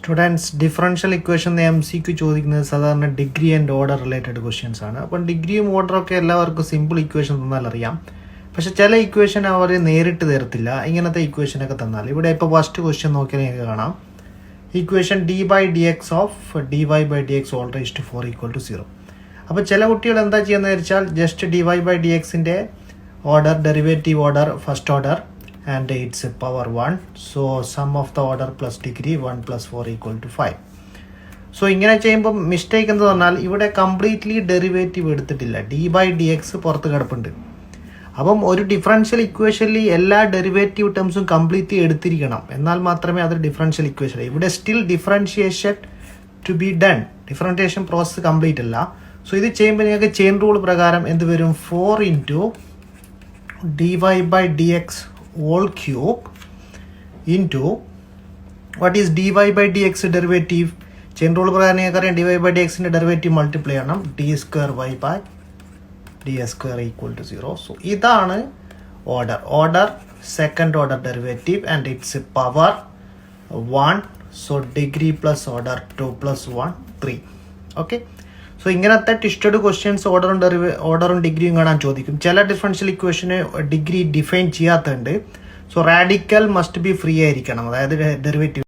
Students differential equation M C Q ചോദിക്കുന്നത് സാധാരണ degree and order related questions ആണ്. അപ്പം ഡിഗ്രിയും ഓർഡറൊക്കെ എല്ലാവർക്കും സിമ്പിൾ ഇക്വേഷൻ തന്നാൽ അറിയാം. പക്ഷെ ചില ഇക്വേഷൻ അവർ നേരിട്ട് തരത്തില്ല. ഇങ്ങനത്തെ ഇക്വേഷനൊക്കെ തന്നാൽ ഇവിടെ ഇപ്പോൾ ഫസ്റ്റ് ക്വസ്റ്റ്യൻ നോക്കിയാൽ നിങ്ങൾക്ക് കാണാം equation d/dx all raise to 4 = 0. അപ്പോൾ ചില കുട്ടികൾ എന്താ ചെയ്യുന്നത് വെച്ചാൽ ജസ്റ്റ് dy/dxന്റെ order derivative order first order and its power 1, so sum of the order plus degree 1 + 4 = 5. So ഇങ്ങനെ ചെയ്യുമ്പോൾ മിസ്റ്റേക്ക് എന്ന് പറഞ്ഞാൽ ഇവിടെ കംപ്ലീറ്റ്ലി ഡെറിവേറ്റീവ് എടുത്തിട്ടില്ല, d/dx പുറത്ത് കിടപ്പുണ്ട്. അപ്പം ഒരു ഡിഫറൻഷ്യൽ ഇക്വേഷനിൽ എല്ലാ ഡെറിവേറ്റീവ് ടേംസും കംപ്ലീറ്റ്ലി എടുത്തിരിക്കണം, എന്നാൽ മാത്രമേ അത് ഡിഫറൻഷ്യൽ ഇക്വേഷൻ. ഇവിടെ still differentiation to be done, differentiation process complete അല്ല. സോ ഇത് ചെയ്യുമ്പോൾ നിങ്ങൾക്ക് ചെയിൻ റൂൾ പ്രകാരം എന്ത് വരും, 4 × dy/dx whole cube into what is dy/dx derivative. Chain rule പ്രകാരം നിങ്ങൾക്കറിയാം dy/dxന്റെ ഡെറിവേറ്റീവ് മൾട്ടിപ്ലൈ ചെയ്യണം, d²y/d² = 0. സോ ഇതാണ് order second order derivative and it's power 1. So degree plus order 2 + 1 3. Okay. So ഇങ്ങനത്തെ ടിസ്റ്റഡ് ക്വസ്റ്റ്യൻസ് ഓർഡറും ഡിഗ്രിയും കാണാൻ ചോദിക്കും. ചില ഡിഫറൻഷ്യൽ ഇക്വേഷന് ഡിഗ്രി ഡിഫൈൻ ചെയ്യാത്തുണ്ട്. So radical must be free ആയിരിക്കണം, അതായത് ഡെറിവേറ്റീവ്